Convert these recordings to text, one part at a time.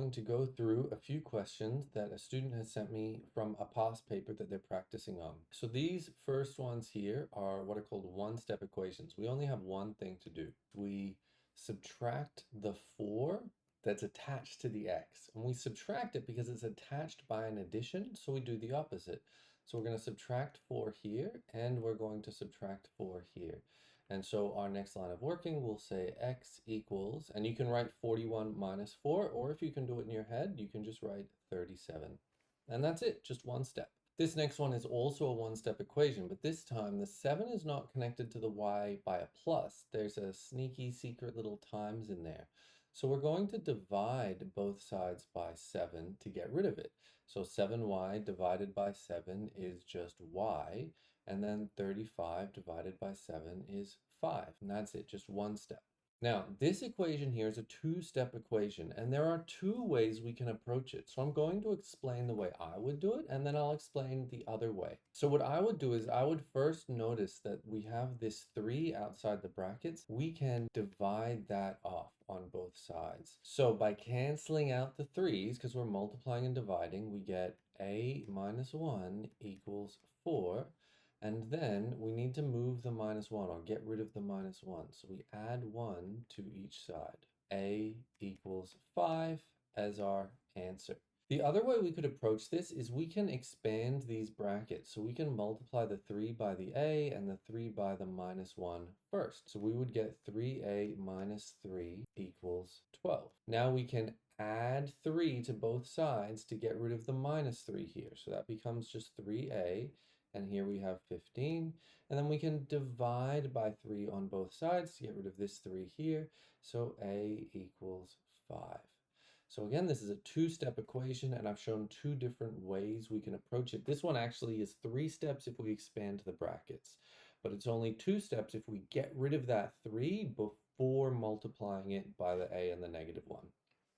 going to go through a few questions that a student has sent me from a past paper that they're practicing on. So these first ones here are what are called one-step equations. We only have one thing to do. We subtract the 4 that's attached to the x, and we subtract it because it's attached by an addition, so we do the opposite. So we're going to subtract 4 here, and we're going to subtract 4 here. And so our next line of working will say x equals, and you can write 41 minus 4, or if you can do it in your head, you can just write 37. And that's it, just one step. This next one is also a one-step equation, but this time the 7 is not connected to the y by a plus. There's a sneaky secret little times in there. So we're going to divide both sides by 7 to get rid of it. So 7y divided by 7 is just y, and then 35 divided by 7 is 5, and that's it, just one step. Now, this equation here is a two-step equation, and there are two ways we can approach it. So I'm going to explain the way I would do it, and then I'll explain the other way. So what I would do is I would first notice that we have this 3 outside the brackets. We can divide that off on both sides. So by canceling out the 3's, because we're multiplying and dividing, we get a minus 1 equals 4. And then we need to move the minus 1 or get rid of the minus 1. So we add 1 to each side. A equals 5 as our answer. The other way we could approach this is we can expand these brackets. So we can multiply the 3 by the a and the 3 by the minus 1 first. So we would get 3a minus 3 equals 12. Now we can add 3 to both sides to get rid of the minus 3 here. So that becomes just 3a. And here we have 15, and then we can divide by 3 on both sides to get rid of this 3 here, so a equals 5. So again, this is a two-step equation, and I've shown two different ways we can approach it. This one actually is 3 steps if we expand the brackets, but it's only 2 steps if we get rid of that 3 before multiplying it by the a and the negative 1.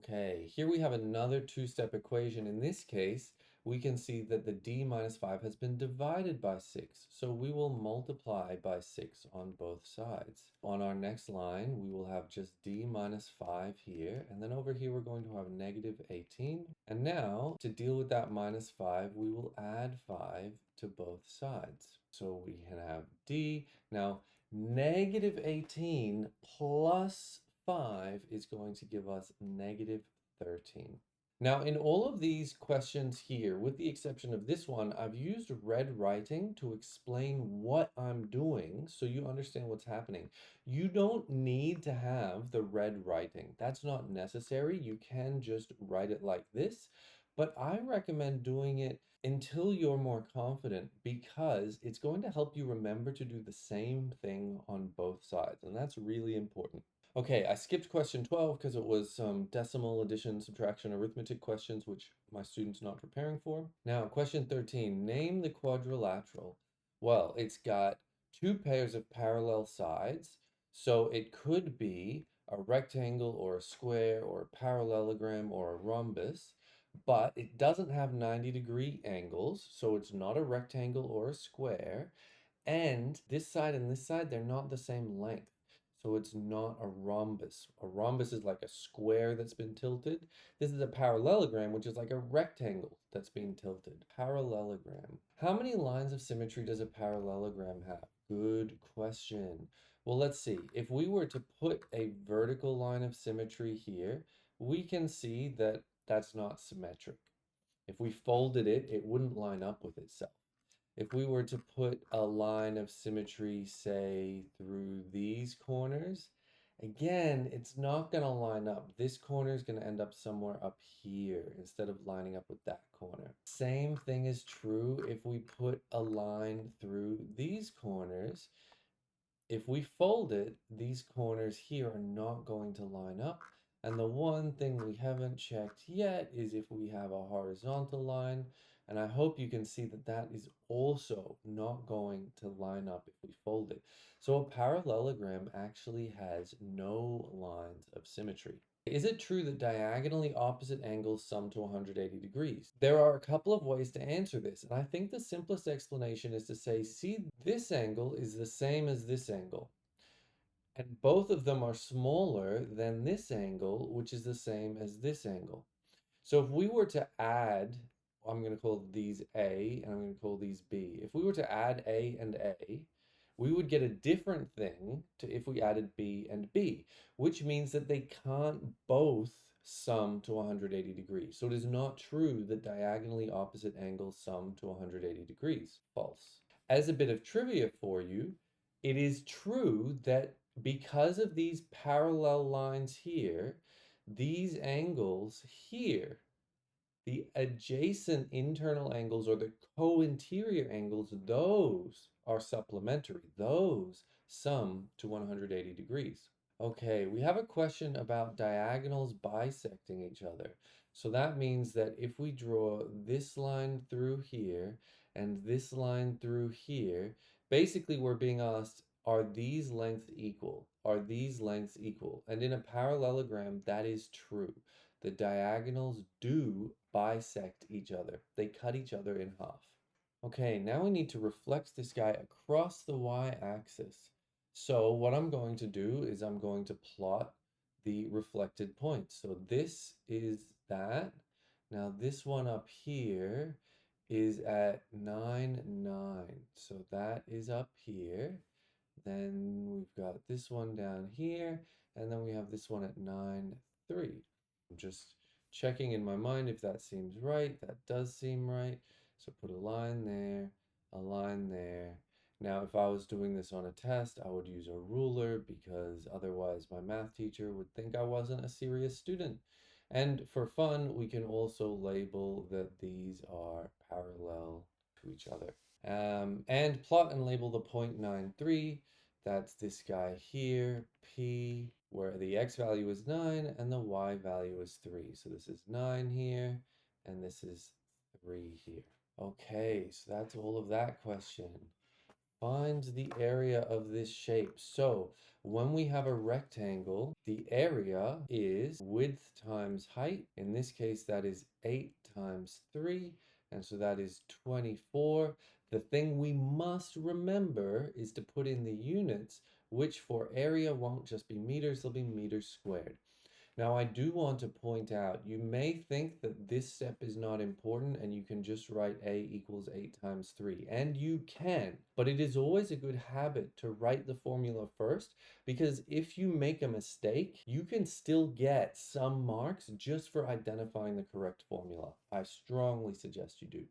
Okay, here we have another two-step equation. In this case, we can see that the d minus 5 has been divided by 6. So we will multiply by 6 on both sides. On our next line, we will have just d minus 5 here. And then over here, we're going to have negative 18. And now, to deal with that minus 5, we will add 5 to both sides. So we can have d. Now, negative 18 plus 5 is going to give us negative 13. Now, in all of these questions here, with the exception of this one, I've used red writing to explain what I'm doing so you understand what's happening. You don't need to have the red writing. That's not necessary. You can just write it like this. But I recommend doing it until you're more confident because it's going to help you remember to do the same thing on both sides. And that's really important. Okay, I skipped question 12 because it was some decimal, addition, subtraction, arithmetic questions, which my student's not preparing for. Now, question 13, name the quadrilateral. Well, it's got 2 pairs of parallel sides, so it could be a rectangle or a square or a parallelogram or a rhombus, but it doesn't have 90-degree angles, so it's not a rectangle or a square, and this side and this side, they're not the same length. So it's not a rhombus. A rhombus is like a square that's been tilted. This is a parallelogram, which is like a rectangle that's being tilted. Parallelogram. How many lines of symmetry does a parallelogram have? Good question. Well, let's see. If we were to put a vertical line of symmetry here, we can see that that's not symmetric. If we folded it, it wouldn't line up with itself. If we were to put a line of symmetry, say, through these corners, again, it's not going to line up. This corner is going to end up somewhere up here instead of lining up with that corner. Same thing is true if we put a line through these corners. If we fold it, these corners here are not going to line up. And the one thing we haven't checked yet is if we have a horizontal line. And I hope you can see that that is also not going to line up if we fold it. So a parallelogram actually has no lines of symmetry. Is it true that diagonally opposite angles sum to 180 degrees? There are a couple of ways to answer this, and I think the simplest explanation is to say, see, this angle is the same as this angle. And both of them are smaller than this angle, which is the same as this angle. So if we were to add, I'm going to call these A and I'm going to call these B. If we were to add A and A, we would get a different thing to if we added B and B, which means that they can't both sum to 180 degrees. So it is not true that diagonally opposite angles sum to 180 degrees. False. As a bit of trivia for you, it is true that because of these parallel lines here, these angles here, the adjacent internal angles or the co-interior angles, those are supplementary. Those sum to 180 degrees. Okay, we have a question about diagonals bisecting each other. So that means that if we draw this line through here and this line through here, basically we're being asked, are these lengths equal? Are these lengths equal? And in a parallelogram, that is true. The diagonals do bisect each other. They cut each other in half. Okay, now we need to reflect this guy across the y-axis. So what I'm going to do is I'm going to plot the reflected points. So this is that. Now this one up here is at 9, 9. So that is up here. Then we've got this one down here, and then we have this one at 9, 3. I'm just checking in my mind if that seems right. That does seem right. So put a line there, a line there. Now, if I was doing this on a test, I would use a ruler because otherwise my math teacher would think I wasn't a serious student. And for fun, we can also label that these are parallel to each other. And plot and label the 0.93. That's this guy here, P, where the x value is 9 and the y value is 3. So this is 9 here, and this is 3 here. Okay, so that's all of that question. Find the area of this shape. So when we have a rectangle, the area is width times height. In this case, that is 8 times 3. And so that is 24. The thing we must remember is to put in the units, which for area won't just be meters, they'll be meters squared. Now, I do want to point out, you may think that this step is not important and you can just write A equals 8 times 3, and you can, but it is always a good habit to write the formula first, because if you make a mistake, you can still get some marks just for identifying the correct formula. I strongly suggest you do.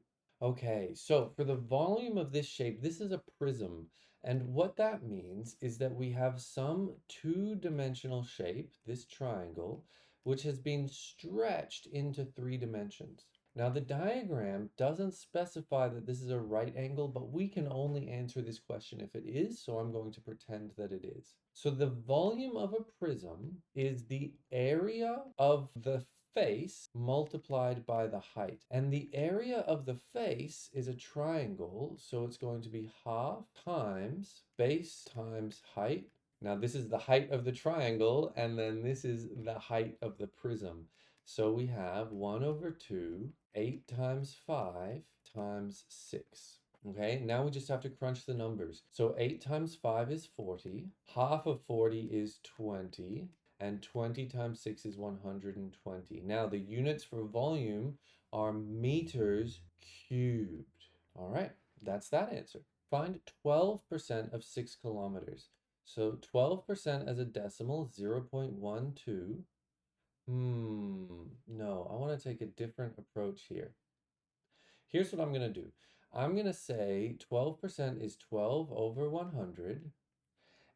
Okay, so for the volume of this shape, this is a prism. And what that means is that we have some two-dimensional shape, this triangle, which has been stretched into 3 dimensions. Now the diagram doesn't specify that this is a right angle, but we can only answer this question if it is, so I'm going to pretend that it is. So the volume of a prism is the area of the face multiplied by the height. And the area of the face is a triangle, so it's going to be half times base times height. Now this is the height of the triangle, and then this is the height of the prism. So we have 1 over 2, 8 times 5 times 6. Okay, now we just have to crunch the numbers. So 8 times 5 is 40, half of 40 is 20, and 20 times 6 is 120. Now the units for volume are meters cubed. All right, that's that answer. Find 12% of 6 kilometers. So 12% as a decimal, 0.12. No, I want to take a different approach here. Here's what I'm going to do. I'm going to say 12% is 12 over 100,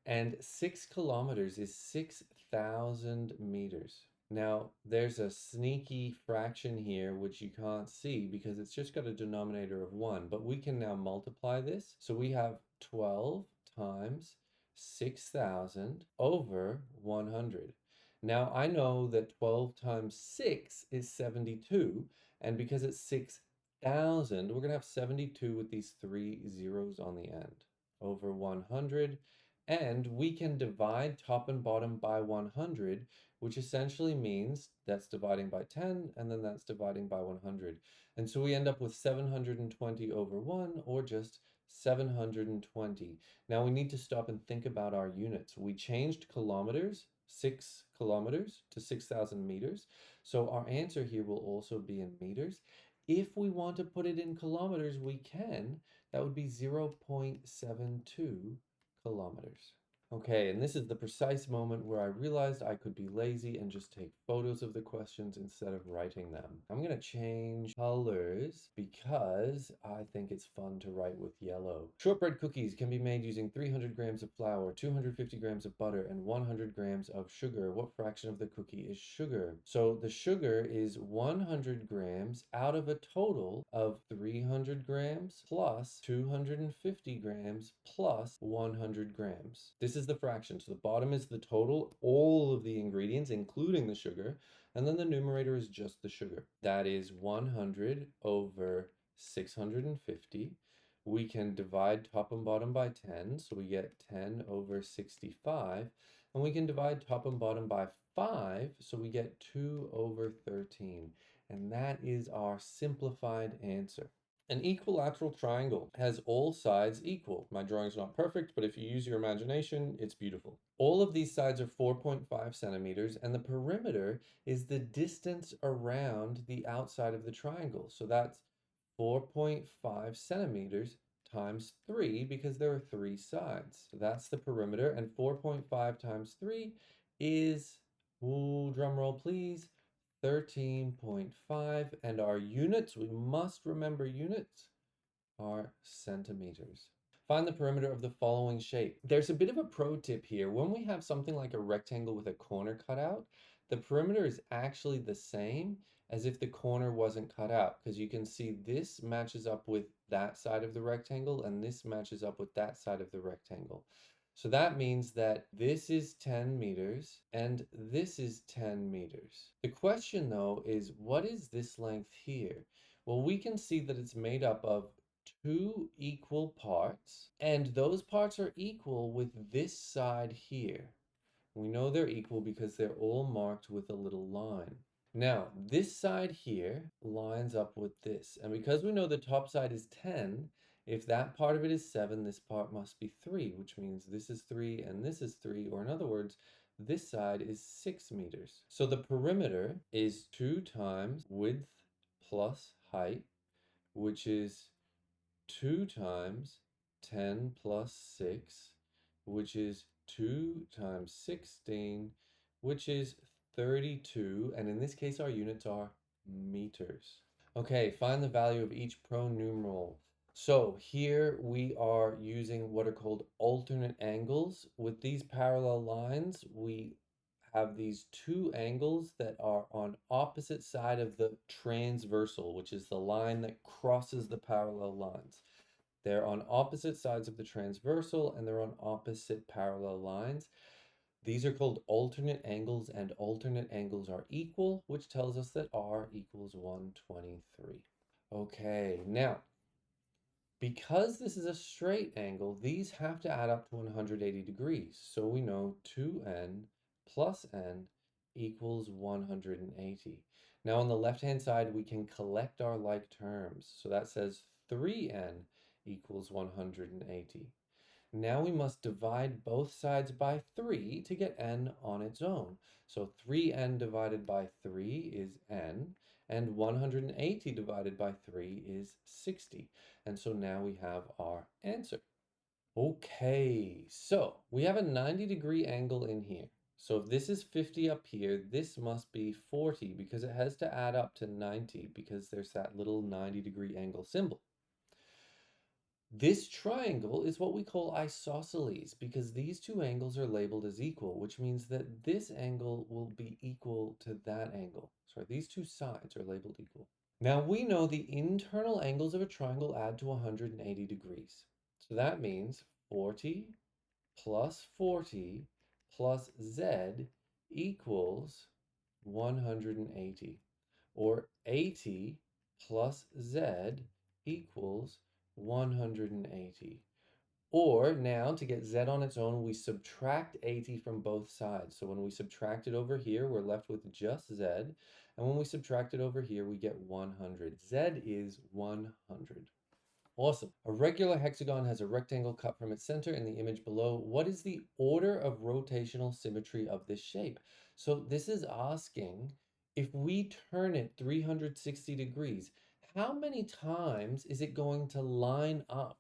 and 6 kilometers is 6,000 meters. Now, there's a sneaky fraction here which you can't see because it's just got a denominator of 1, but we can now multiply this. So we have 12 times 6,000 over 100. Now, I know that 12 times 6 is 72, and because it's 6,000, we're going to have 72 with these 3 zeros on the end over 100. And we can divide top and bottom by 100, which essentially means that's dividing by 10, and then that's dividing by 100. And so we end up with 720 over 1, or just 720. Now we need to stop and think about our units. We changed kilometers 6 kilometers to 6,000 meters. So our answer here will also be in meters. If we want to put it in kilometers, we can. That would be 0.72 kilometers. Okay, and this is the precise moment where I realized I could be lazy and just take photos of the questions instead of writing them. I'm gonna change colors because I think it's fun to write with yellow. Shortbread cookies can be made using 300 grams of flour, 250 grams of butter, and 100 grams of sugar. What fraction of the cookie is sugar? So the sugar is 100 grams out of a total of 300 grams plus 250 grams plus 100 grams. This is the fraction. So the bottom is the total, all of the ingredients, including the sugar, and then the numerator is just the sugar. That is 100 over 650. We can divide top and bottom by 10, so we get 10 over 65. And we can divide top and bottom by 5, so we get 2 over 13. And that is our simplified answer. An equilateral triangle has all sides equal. My drawing's not perfect, but if you use your imagination, it's beautiful. All of these sides are 4.5 centimeters, and the perimeter is the distance around the outside of the triangle. So that's 4.5 centimeters times 3 because there are 3 sides. So that's the perimeter, and 4.5 times 3 is, ooh, drum roll please, 13.5, and our units, we must remember units, are centimeters. Find the perimeter of the following shape. There's a bit of a pro tip here. When we have something like a rectangle with a corner cut out, the perimeter is actually the same as if the corner wasn't cut out, because you can see this matches up with that side of the rectangle and this matches up with that side of the rectangle. So that means that this is 10 meters and this is 10 meters. The question though is, what is this length here? Well, we can see that it's made up of 2 equal parts, and those parts are equal with this side here. We know they're equal because they're all marked with a little line. Now, this side here lines up with this. And because we know the top side is 10, if that part of it is 7, this part must be 3, which means this is 3 and this is 3, or in other words, this side is 6 meters. So the perimeter is 2 times width plus height, which is 2 times 10 plus 6, which is 2 times 16, which is 32. And in this case, our units are meters. Okay, find the value of each pronumeral. So here we are using what are called alternate angles. With these parallel lines, we have these two angles that are on opposite side of the transversal, which is the line that crosses the parallel lines. They're on opposite sides of the transversal and they're on opposite parallel lines. These are called alternate angles, and alternate angles are equal, which tells us that R equals 123. Okay, now, because this is a straight angle, these have to add up to 180 degrees. So we know 2n plus n equals 180. Now on the left-hand side, we can collect our like terms. So that says 3n equals 180. Now we must divide both sides by 3 to get n on its own. So 3n divided by 3 is n, and 180 divided by 3 is 60. And so now we have our answer. Okay, so we have a 90-degree angle in here. So if this is 50 up here, this must be 40 because it has to add up to 90 because there's that little 90-degree angle symbol. This triangle is what we call isosceles because these two angles are labeled as equal, which means that this angle will be equal to that angle. Sorry, these two sides are labeled equal. Now we know the internal angles of a triangle add to 180 degrees. So that means 40 plus 40 plus z equals 180, or 80 plus z equals 180. Or now to get z on its own, we subtract 80 from both sides. So when we subtract it over here, we're left with just z. And when we subtract it over here, we get 100. Z is 100. Awesome. A regular hexagon has a rectangle cut from its center in the image below. What is the order of rotational symmetry of this shape? So this is asking if we turn it 360 degrees, how many times is it going to line up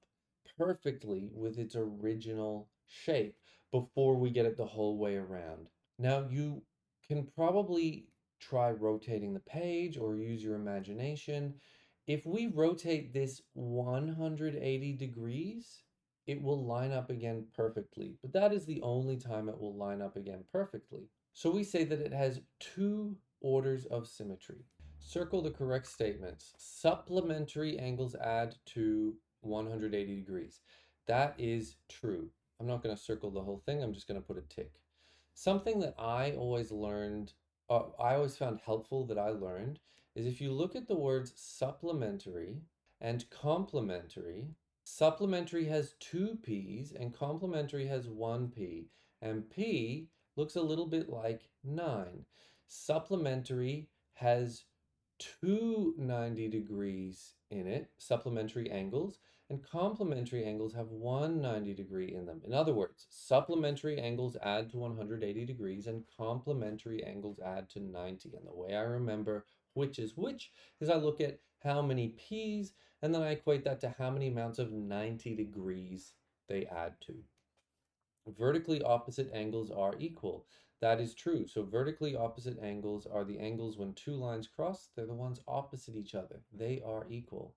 perfectly with its original shape before we get it the whole way around? Now you can probably try rotating the page or use your imagination. If we rotate this 180 degrees, it will line up again perfectly, but that is the only time it will line up again perfectly. So we say that it has two orders of symmetry. Circle the correct statements. Supplementary angles add to 180 degrees. That is true. I'm not going to circle the whole thing, I'm just going to put a tick. Something that I always found helpful that I learned is if you look at the words supplementary and complementary, supplementary has two P's and complementary has one P, and P looks a little bit like 9. Supplementary has two 90 degrees in it, supplementary angles, and complementary angles have one 90 degree in them. In other words, supplementary angles add to 180 degrees and complementary angles add to 90. And the way I remember which is which is I look at how many P's and then I equate that to how many amounts of 90 degrees they add to. Vertically opposite angles are equal. That is true. So vertically opposite angles are the angles when two lines cross. They're the ones opposite each other. They are equal.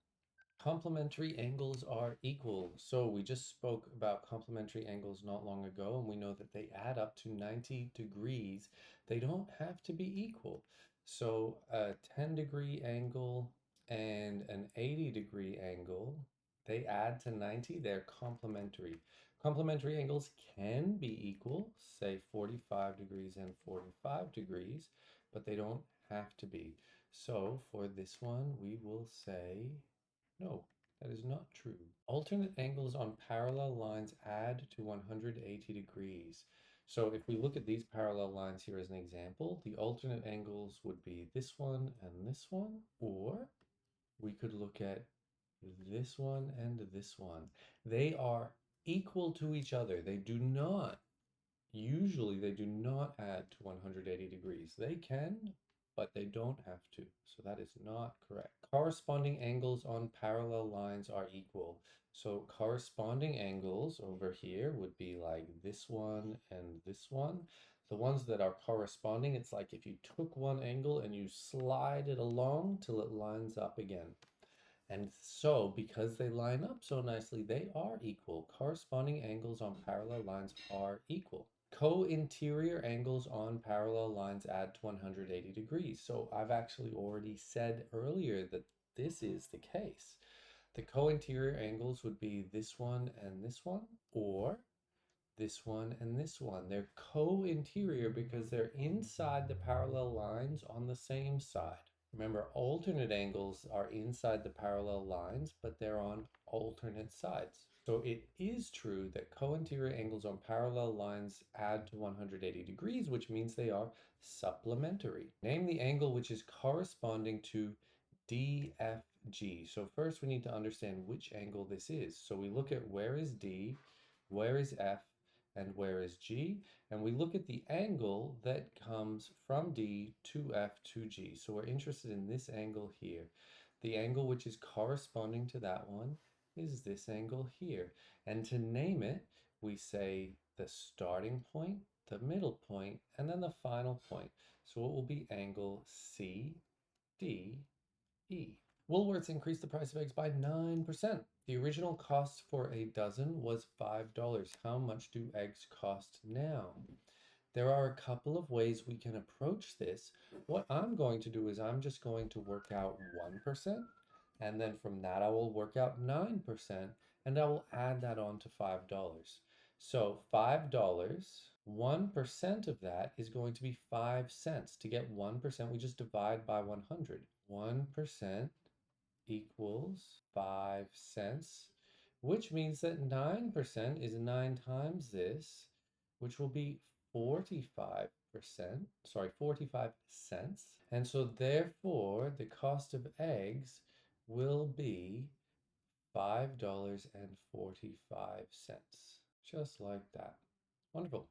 Complementary angles are equal. So we just spoke about complementary angles not long ago, and we know that they add up to 90 degrees. They don't have to be equal. So a 10-degree angle and an 80-degree angle, they add to 90. They're complementary. Complementary angles can be equal, say 45 degrees and 45 degrees, but they don't have to be. So for this one, we will say no, that is not true. Alternate angles on parallel lines add to 180 degrees. So if we look at these parallel lines here as an example, the alternate angles would be this one and this one, or we could look at this one and this one. They are equal to each other. Usually they do not add to 180 degrees. They can, but they don't have to. So that is not correct. Corresponding angles on parallel lines are equal. So corresponding angles over here would be like this one and this one. The ones that are corresponding, it's like if you took one angle and you slide it along till it lines up again. And so, because they line up so nicely, they are equal. Corresponding angles on parallel lines are equal. Co-interior angles on parallel lines add to 180 degrees. So I've actually already said earlier that this is the case. The co-interior angles would be this one and this one, or this one and this one. They're co-interior because they're inside the parallel lines on the same side. Remember, alternate angles are inside the parallel lines, but they're on alternate sides. So it is true that co-interior angles on parallel lines add to 180 degrees, which means they are supplementary. Name the angle which is corresponding to DFG. So first we need to understand which angle this is. So we look at where is D, where is F, and where is G, and we look at the angle that comes from D to F to G. So we're interested in this angle here. The angle which is corresponding to that one is this angle here. And to name it, we say the starting point, the middle point, and then the final point. So it will be angle CDE. Woolworths increased the price of eggs by 9%. The original cost for a dozen was $5. How much do eggs cost now? There are a couple of ways we can approach this. What I'm going to do is I'm just going to work out 1%, and then from that I will work out 9%, and I will add that on to $5. So $5, 1% of that is going to be 5 cents. To get 1%, we just divide by 100. 1% equals 5 cents, which means that 9% is 9 times this, which will be 45%, sorry, 45 cents. And so therefore, the cost of eggs will be $5.45. Just like that. Wonderful.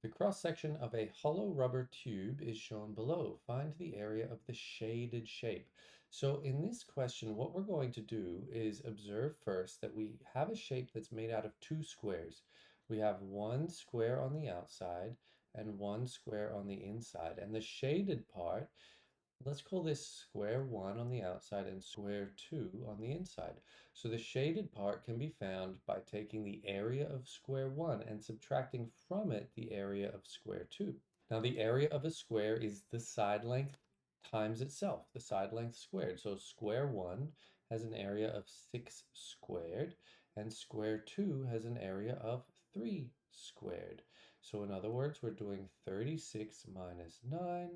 The cross-section of a hollow rubber tube is shown below. Find the area of the shaded shape. So in this question, what we're going to do is observe first that we have a shape that's made out of two squares. We have one square on the outside and one square on the inside. And the shaded part, let's call this square 1 on the outside and square 2 on the inside. So the shaded part can be found by taking the area of square 1 and subtracting from it the area of square 2. Now the area of a square is the side length times itself, the side length squared. So square 1 has an area of 6 squared, and square 2 has an area of 3 squared. So in other words, we're doing 36 minus 9,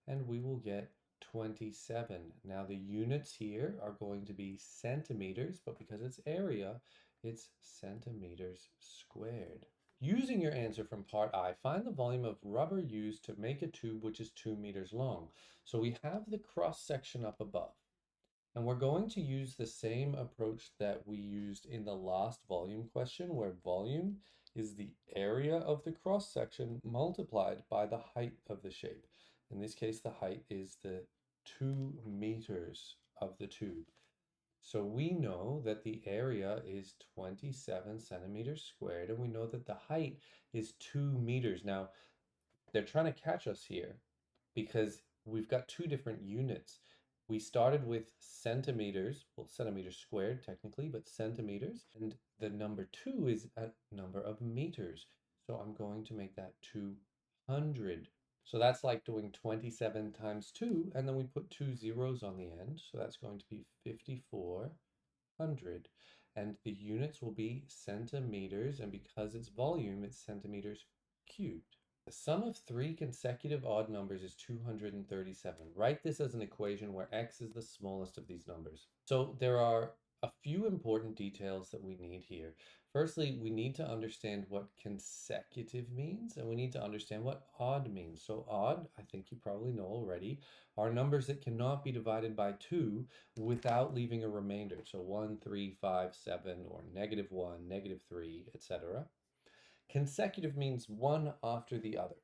and we will get 27. Now the units here are going to be centimeters, but because it's area, it's centimeters squared. Using your answer from part I, find the volume of rubber used to make a tube which is 2 meters long. So we have the cross section up above. And we're going to use the same approach that we used in the last volume question, where volume is the area of the cross section multiplied by the height of the shape. In this case, the height is the 2 meters of the tube. So we know that the area is 27 centimeters squared, and we know that the height is 2 meters. Now, they're trying to catch us here because we've got two different units. We started with centimeters, well, centimeters squared technically, but centimeters, and the number 2 is a number of meters. So I'm going to make that 200. So that's like doing 27 times 2, and then we put two zeros on the end. So that's going to be 5,400. And the units will be centimeters, and because it's volume, it's centimeters cubed. The sum of three consecutive odd numbers is 237. Write this as an equation where x is the smallest of these numbers. So there are a few important details that we need here. Firstly, we need to understand what consecutive means, and we need to understand what odd means. So odd, I think you probably know already, are numbers that cannot be divided by 2 without leaving a remainder. So 1, 3, 5, 7, or -1, -3, etc. Consecutive means one after the other.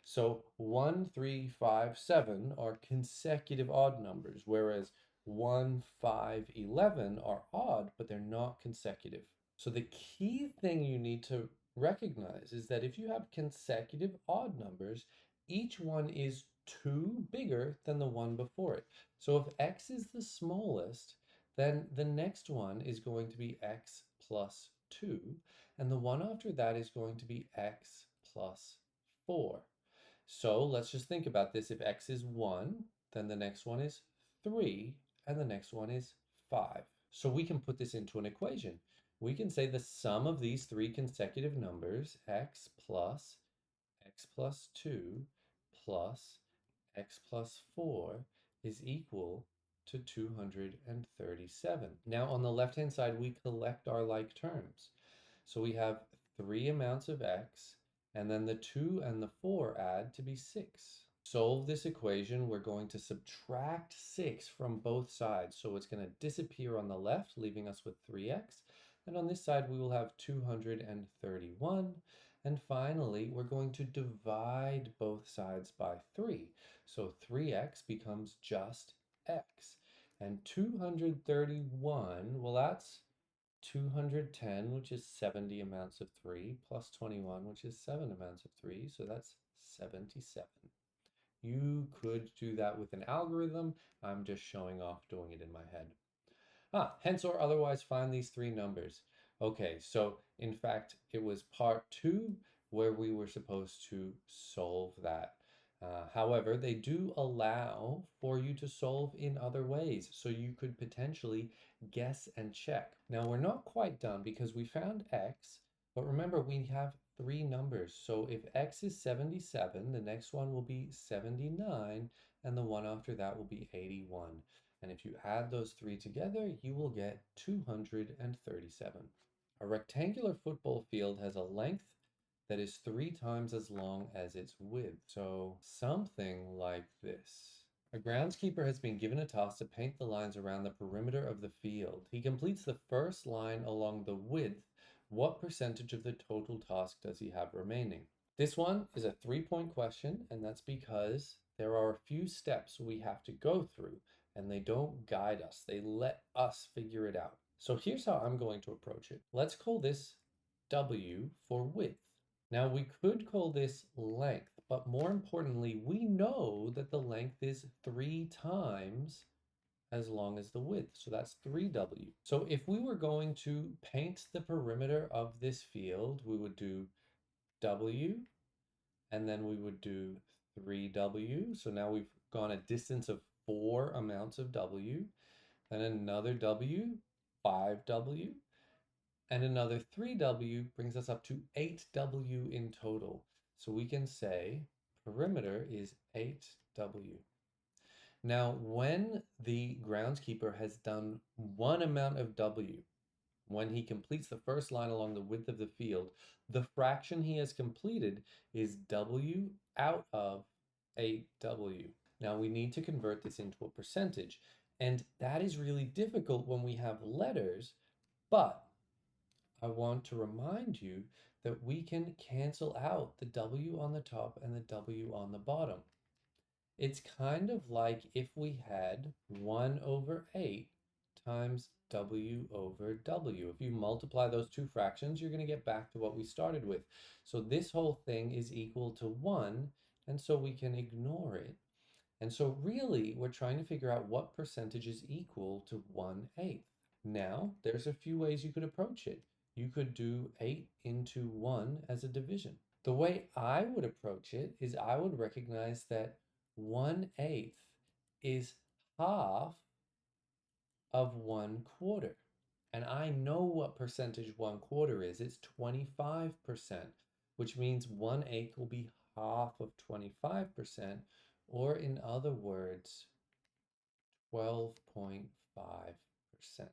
So 1, 3, 5, 7 are consecutive odd numbers, whereas 1, 5, 11 are odd, but they're not consecutive. So the key thing you need to recognize is that if you have consecutive odd numbers, each one is 2 bigger than the one before it. So if x is the smallest, then the next one is going to be x plus 2, and the one after that is going to be x plus 4. So let's just think about this. If x is 1, then the next one is 3, and the next one is 5. So we can put this into an equation. We can say the sum of these three consecutive numbers, x plus 2 plus x plus 4, is equal to 237. Now on the left-hand side, we collect our like terms. So we have 3 amounts of x, and then the 2 and the 4 add to be 6. Solve this equation, we're going to subtract 6 from both sides. So it's going to disappear on the left, leaving us with 3x. And on this side, we will have 231. And finally, we're going to divide both sides by 3. So 3x becomes just x. And 231, well, that's 210, which is 70 amounts of 3, plus 21, which is 7 amounts of 3, so that's 77. You could do that with an algorithm. I'm just showing off doing it in my head. Hence or otherwise find these three numbers. Okay, so in fact, it was part 2 where we were supposed to solve that. However, they do allow for you to solve in other ways, so you could potentially guess and check. Now, we're not quite done because we found x, but remember we have three numbers. So if x is 77, the next one will be 79, and the one after that will be 81. And if you add those three together, you will get 237. A rectangular football field has a length that is 3 times as long as its width. So something like this. A groundskeeper has been given a task to paint the lines around the perimeter of the field. He completes the first line along the width. What percentage of the total task does he have remaining? This one is a 3-point question, and that's because there are a few steps we have to go through, and they don't guide us. They let us figure it out. So here's how I'm going to approach it. Let's call this W for width. Now we could call this length, but more importantly, we know that the length is 3 times as long as the width. So that's 3W. So if we were going to paint the perimeter of this field, we would do W, and then we would do 3W. So now we've gone a distance of 4 amounts of W, then another W, 5W, and another 3W brings us up to 8W in total. So we can say perimeter is 8W. Now, when the groundskeeper has done one amount of W, when he completes the first line along the width of the field, the fraction he has completed is W out of 8W. Now we need to convert this into a percentage, and that is really difficult when we have letters, but I want to remind you that we can cancel out the W on the top and the W on the bottom. It's kind of like if we had 1 over 8 times W over W. If you multiply those two fractions, you're going to get back to what we started with. So this whole thing is equal to 1, and so we can ignore it. And so really, we're trying to figure out what percentage is equal to 1/8. Now, there's a few ways you could approach it. You could do 8 into 1 as a division. The way I would approach it is I would recognize that 1/8 is half of 1/4. And I know what percentage 1/4 is. It's 25%, which means 1/8 will be half of 25%, or in other words, 12.5%.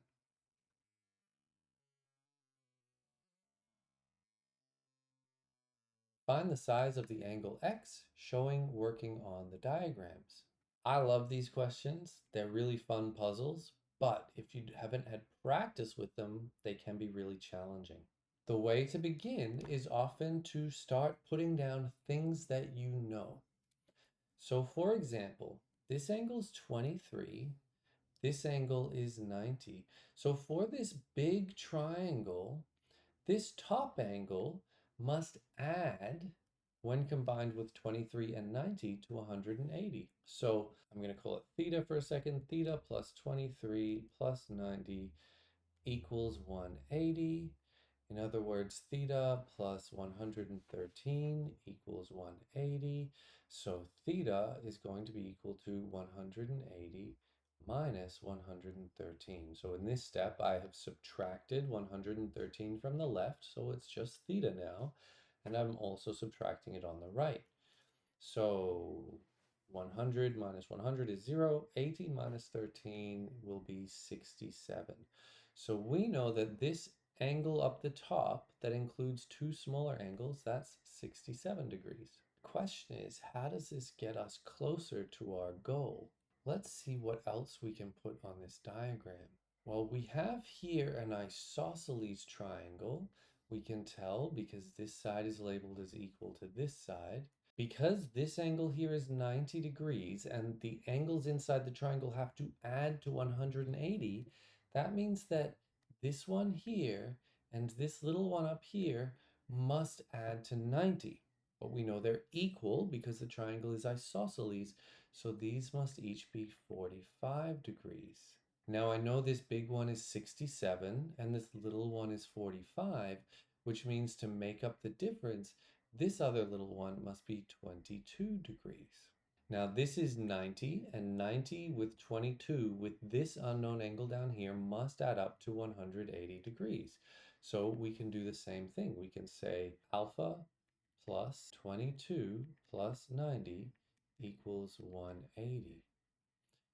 Find the size of the angle X showing working on the diagrams. I love these questions. They're really fun puzzles, but if you haven't had practice with them, they can be really challenging. The way to begin is often to start putting down things that you know. So for example, this angle is 23, this angle is 90. So for this big triangle, this top angle must add, when combined with 23 and 90, to 180. So I'm going to call it theta for a second. Theta plus 23 plus 90 equals 180. In other words, theta plus 113 equals 180. So theta is going to be equal to 180 minus 113. So in this step, I have subtracted 113 from the left, so it's just theta now. And I'm also subtracting it on the right. So 100 minus 100 is 0. 80 minus 13 will be 67. So we know that this angle up the top that includes two smaller angles, that's 67 degrees. The question is, how does this get us closer to our goal? Let's see what else we can put on this diagram. Well, we have here an isosceles triangle. We can tell because this side is labeled as equal to this side. Because this angle here is 90 degrees and the angles inside the triangle have to add to 180, that means that this one here and this little one up here must add to 90. But we know they're equal because the triangle is isosceles, so these must each be 45 degrees. Now I know this big one is 67 and this little one is 45, which means to make up the difference, this other little one must be 22 degrees. Now this is 90, and 90 with 22 with this unknown angle down here must add up to 180 degrees. So we can do the same thing. We can say alpha plus 22 plus 90 equals 180.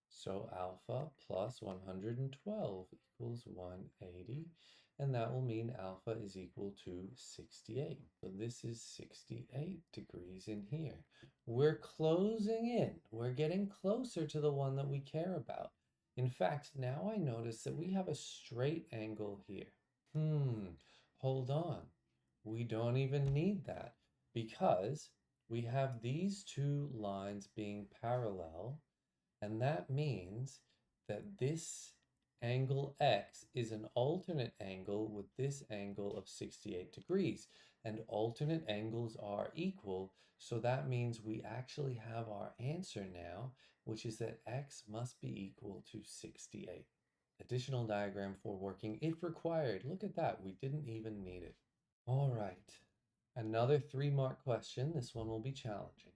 So alpha plus 112 equals 180. and that will mean alpha is equal to 68. So this is 68 degrees in here. We're closing in. We're getting closer to the one that we care about. In fact, now I notice that we have a straight angle here. Hold on. We don't even need that because we have these two lines being parallel, and that means that this angle X is an alternate angle with this angle of 68 degrees. And alternate angles are equal, so that means we actually have our answer now, which is that X must be equal to 68. Additional diagram for working if required. Look at that, we didn't even need it. All right, another 3-mark question. This one will be challenging.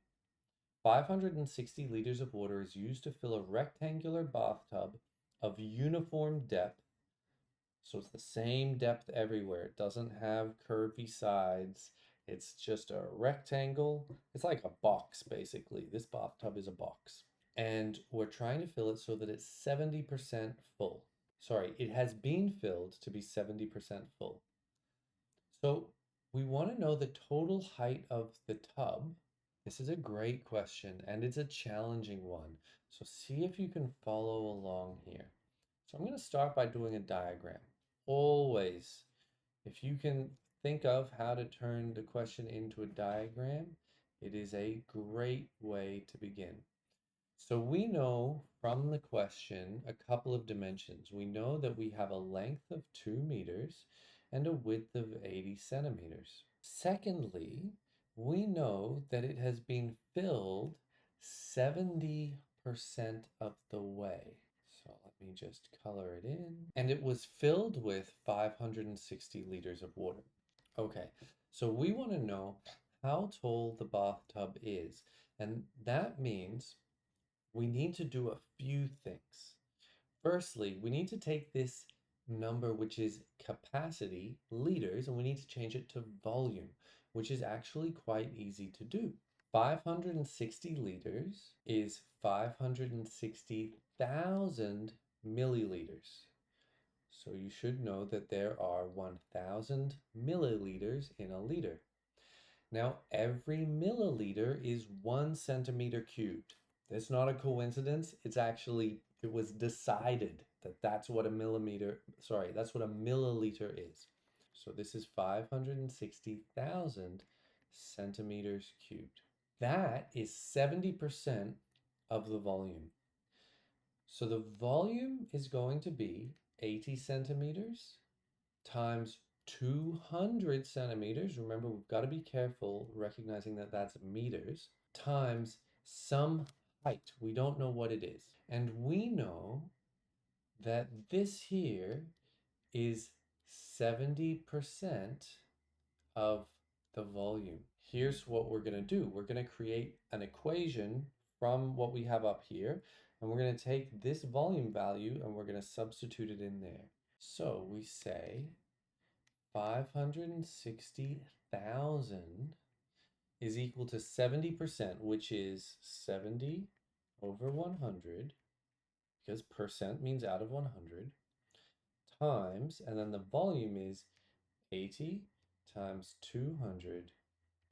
560 liters of water is used to fill a rectangular bathtub of uniform depth. So it's the same depth everywhere. It doesn't have curvy sides. It's just a rectangle. It's like a box, basically. This bathtub is a box. And we're trying to fill it so that it's 70% full. Sorry, it has been filled to be 70% full. So we want to know the total height of the tub. This is a great question and it's a challenging one. So see if you can follow along here. So I'm going to start by doing a diagram. Always, if you can think of how to turn the question into a diagram, it is a great way to begin. So we know from the question a couple of dimensions. We know that we have a length of 2 meters and a width of 80 centimeters. Secondly, we know that it has been filled 70% of the way. So let me just color it in. And it was filled with 560 liters of water. Okay, so we want to know how tall the bathtub is. And that means we need to do a few things. Firstly, we need to take this number, which is capacity, liters, and we need to change it to volume, which is actually quite easy to do. 560 liters is 560,000 milliliters. So you should know that there are 1,000 milliliters in a liter. Now, every milliliter is 1 centimeter cubed. It's not a coincidence. It was decided that that's what a milliliter is. So this is 560,000 centimeters cubed. That is 70% of the volume. So the volume is going to be 80 centimeters times 200 centimeters. Remember, we've got to be careful recognizing that that's meters times some height. We don't know what it is. And we know that this here is 70% of the volume. Here's what we're going to do. We're going to create an equation from what we have up here, and we're going to take this volume value and we're going to substitute it in there. So we say 560,000 is equal to 70%, which is 70 over 100, because percent means out of 100, times, and then the volume is 80 times 200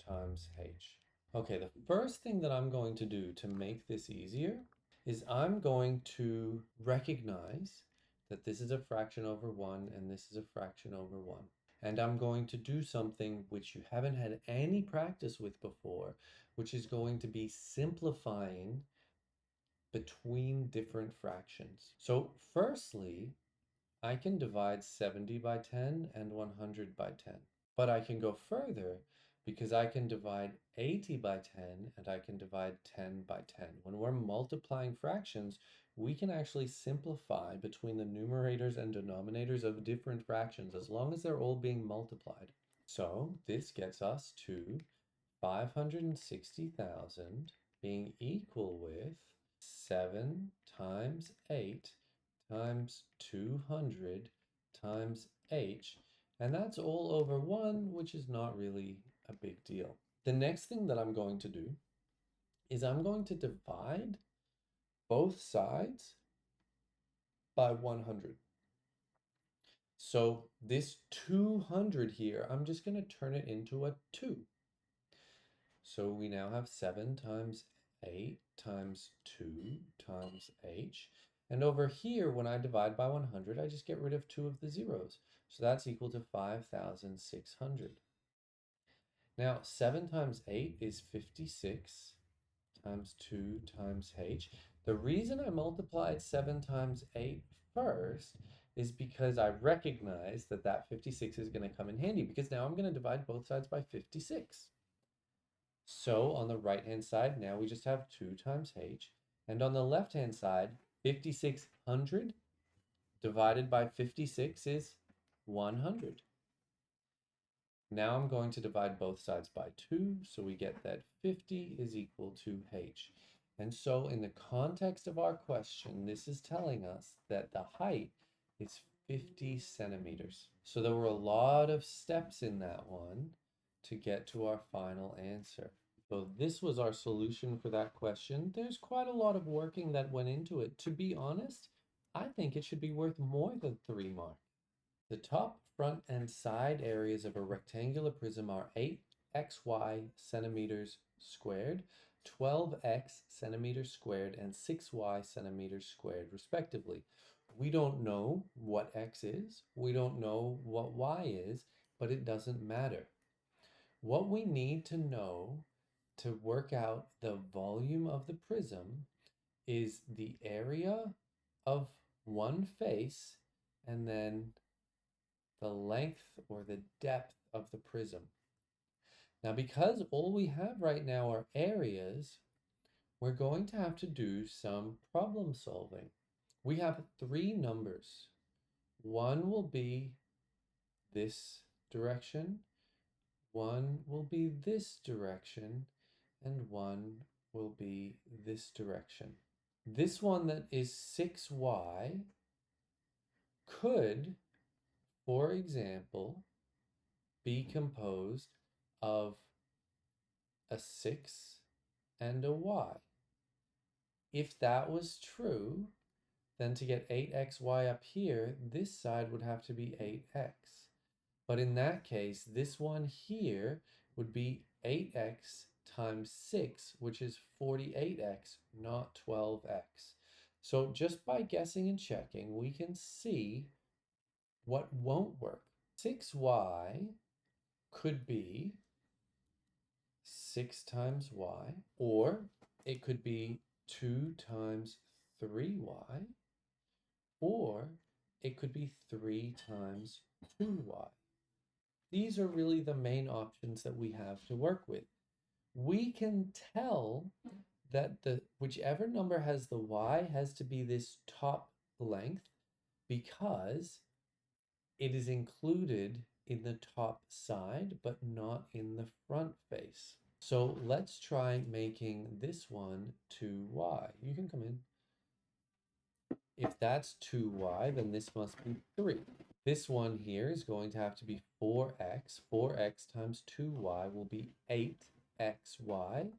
times h. Okay, the first thing that I'm going to do to make this easier is I'm going to recognize that this is a fraction over 1 and this is a fraction over 1. And I'm going to do something which you haven't had any practice with before, which is going to be simplifying between different fractions. So firstly, I can divide 70 by 10 and 100 by 10. But I can go further because I can divide 80 by 10 and I can divide 10 by 10. When we're multiplying fractions, we can actually simplify between the numerators and denominators of different fractions as long as they're all being multiplied. So this gets us to 560,000 being equal with 7 times 8 times 200 times h, and that's all over 1, which is not really a big deal. The next thing that I'm going to do is I'm going to divide both sides by 100. So this 200 here, I'm just going to turn it into a 2. So we now have 7 times 8 times 2 times h. And over here, when I divide by 100, I just get rid of 2 of the zeros. So that's equal to 5,600. Now, 7 times 8 is 56 times 2 times h. The reason I multiplied 7 times 8 first is because I recognize that that 56 is going to come in handy, because now I'm going to divide both sides by 56. So on the right-hand side, now we just have 2 times h. And on the left-hand side, 5,600 divided by 56 is 100. Now I'm going to divide both sides by 2, so we get that 50 is equal to h. And so in the context of our question, this is telling us that the height is 50 centimeters. So there were a lot of steps in that one to get to our final answer. So this was our solution for that question. There's quite a lot of working that went into it. To be honest, I think it should be worth more than 3 marks. The top, front, and side areas of a rectangular prism are 8xy centimeters squared, 12x centimeters squared, and 6y centimeters squared, respectively. We don't know what x is, we don't know what y is, but it doesn't matter. What we need to know to work out the volume of the prism is the area of one face and then the length or the depth of the prism. Now, because all we have right now are areas, we're going to have to do some problem solving. We have 3 numbers. One will be this direction, one will be this direction, and one will be this direction. This one that is 6y could, for example, be composed of a 6 and a y. If that was true, then to get 8xy up here, this side would have to be 8x. But in that case, this one here would be 8x times 6, which is 48x, not 12x. So just by guessing and checking, we can see what won't work. 6y could be 6 times y, or it could be 2 times 3y, or it could be 3 times 2y. These are really the main options that we have to work with. We can tell that whichever number has the y has to be this top length, because it is included in the top side, but not in the front face. So let's try making this one 2y. You can come in. If that's 2y, then this must be 3. This one here is going to have to be 4x. 4x times 2y will be 8xy.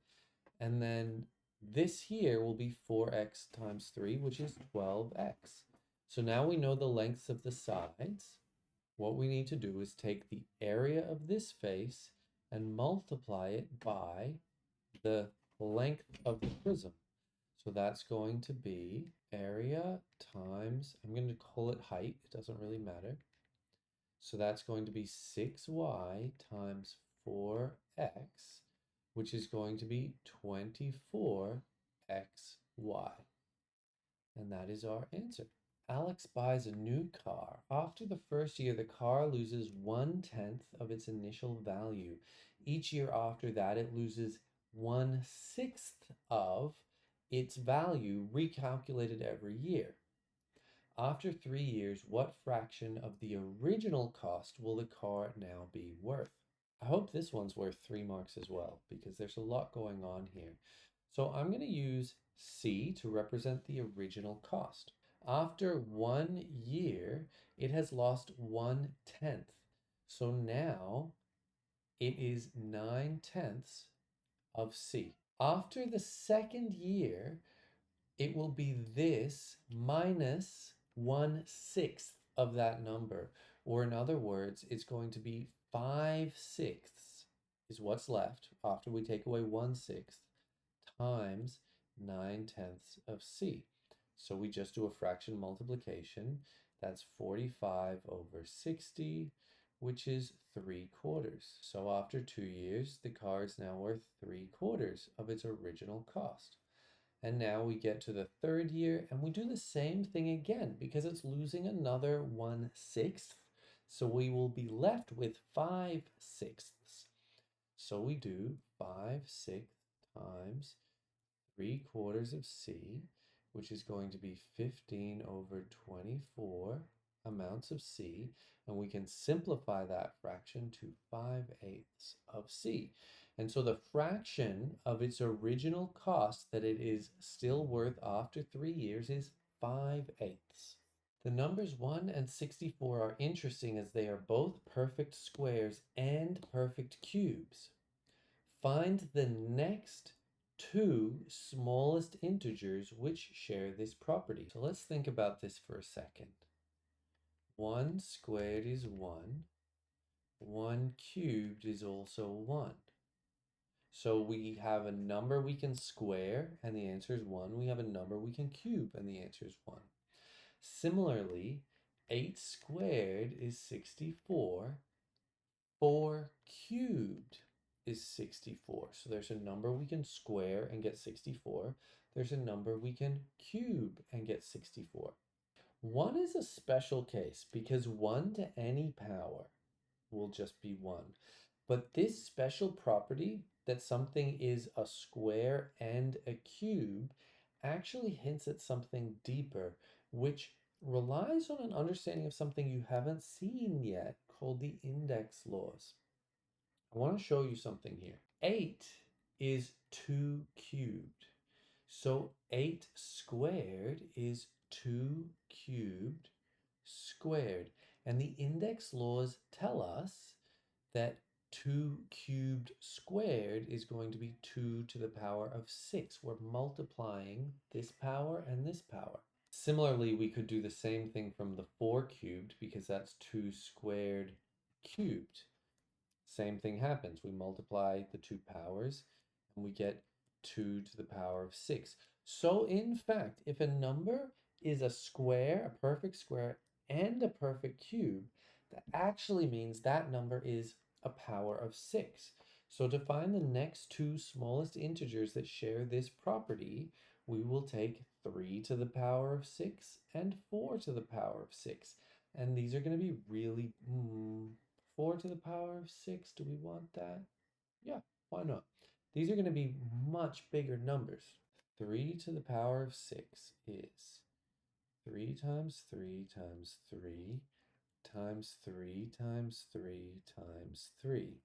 And then this here will be 4x times 3, which is 12x. So now we know the lengths of the sides. What we need to do is take the area of this face and multiply it by the length of the prism. So that's going to be area times, I'm going to call it height, it doesn't really matter. So that's going to be 6y times 4x, which is going to be 24xy. And that is our answer. Alex buys a new car. After the first year, the car loses 1/10 of its initial value. Each year after that, it loses 1/6 of its value, recalculated every year. After 3 years, what fraction of the original cost will the car now be worth? I hope this one's worth 3 marks as well, because there's a lot going on here. So I'm going to use C to represent the original cost. After 1 year, it has lost 1/10. So now it is 9/10 of C. After the second year, it will be this minus 1/6 of that number. Or in other words, it's going to be 5/6 is what's left after we take away 1/6 times 9/10 of c. So we just do a fraction multiplication. That's 45 over 60, which is 3/4. So after 2 years, the car is now worth 3/4 of its original cost. And now we get to the third year and we do the same thing again because it's losing another 1/6. So we will be left with 5/6. So we do 5/6 times 3/4 of c, which is going to be 15 over 24 amounts of c, and we can simplify that fraction to 5/8 of c. And so the fraction of its original cost that it is still worth after 3 years is 5/8. The numbers 1 and 64 are interesting as they are both perfect squares and perfect cubes. Find the next two smallest integers which share this property. So let's think about this for a second. 1 squared is 1. 1 cubed is also 1. So we have a number we can square, and the answer is 1. We have a number we can cube, and the answer is 1. Similarly, 8 squared is 64. 4 cubed is 64. So there's a number we can square and get 64. There's a number we can cube and get 64. 1 is a special case because 1 to any power will just be 1. But this special property that something is a square and a cube actually hints at something deeper, which relies on an understanding of something you haven't seen yet called the index laws. I want to show you something here. 8 is 2 cubed. So 8 squared is 2 cubed squared. And the index laws tell us that 2 cubed squared is going to be 2 to the power of 6. We're multiplying this power and this power. Similarly, we could do the same thing from the 4 cubed because that's 2 squared cubed. Same thing happens. We multiply the two powers and we get 2 to the power of 6. So in fact, if a number is a square, a perfect square, and a perfect cube, that actually means that number is a power of 6. So to find the next two smallest integers that share this property, we will take 3 to the power of 6 and 4 to the power of 6. And these are going to be really 4 to the power of 6, do we want that? Yeah, why not? These are going to be much bigger numbers. 3 to the power of 6 is 3 times 3 times 3 times 3 times 3 times 3.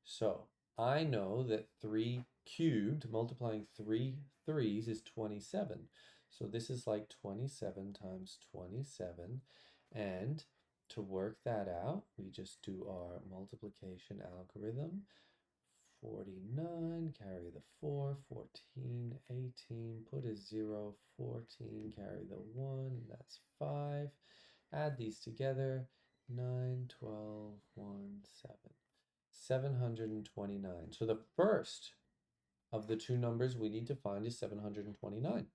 So I know that 3 cubed, multiplying 3 threes is 27. So this is like 27 times 27. And to work that out, we just do our multiplication algorithm. 49, carry the 4, 14, 18, put a 0, 14, carry the 1, that's 5. Add these together, 9, 12, 1, 7. 729. So the first of the two numbers we need to find is 729.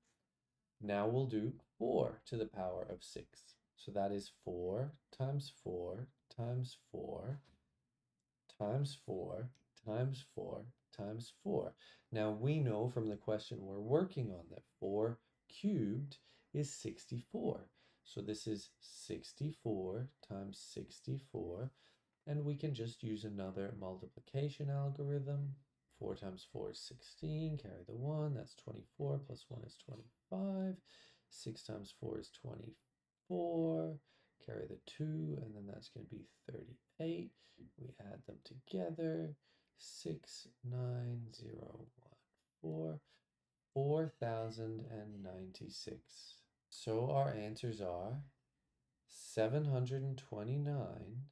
Now we'll do 4 to the power of 6. So that is 4 times 4 times 4 times 4 times 4 times 4. Now we know from the question we're working on that 4 cubed is 64. So this is 64 times 64. And we can just use another multiplication algorithm. 4 times 4 is 16, carry the 1, that's 24, plus 1 is 25. 6 times 4 is 24, carry the 2, and then that's going to be 38. We add them together, 6, 9, 0, 1, 4, 4,096. So our answers are 729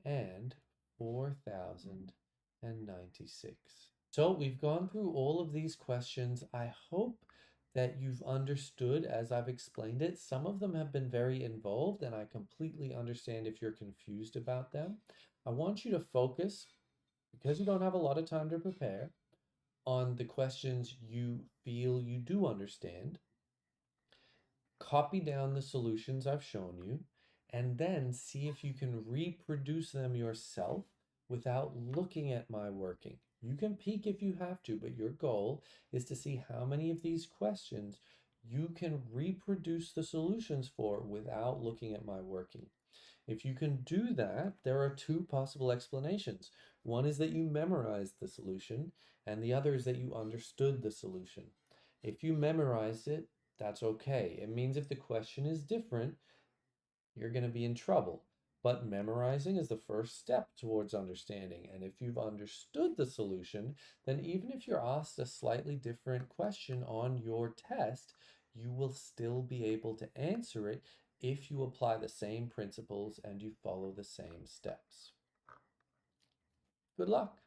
and 4,096. So we've gone through all of these questions. I hope that you've understood as I've explained it. Some of them have been very involved, and I completely understand if you're confused about them. I want you to focus, because you don't have a lot of time to prepare, on the questions you feel you do understand. Copy down the solutions I've shown you, and then see if you can reproduce them yourself without looking at my working. You can peek if you have to, but your goal is to see how many of these questions you can reproduce the solutions for without looking at my working. If you can do that, there are two possible explanations. One is that you memorized the solution, and the other is that you understood the solution. If you memorized it, that's okay. It means if the question is different, you're going to be in trouble. But memorizing is the first step towards understanding. And if you've understood the solution, then even if you're asked a slightly different question on your test, you will still be able to answer it if you apply the same principles and you follow the same steps. Good luck.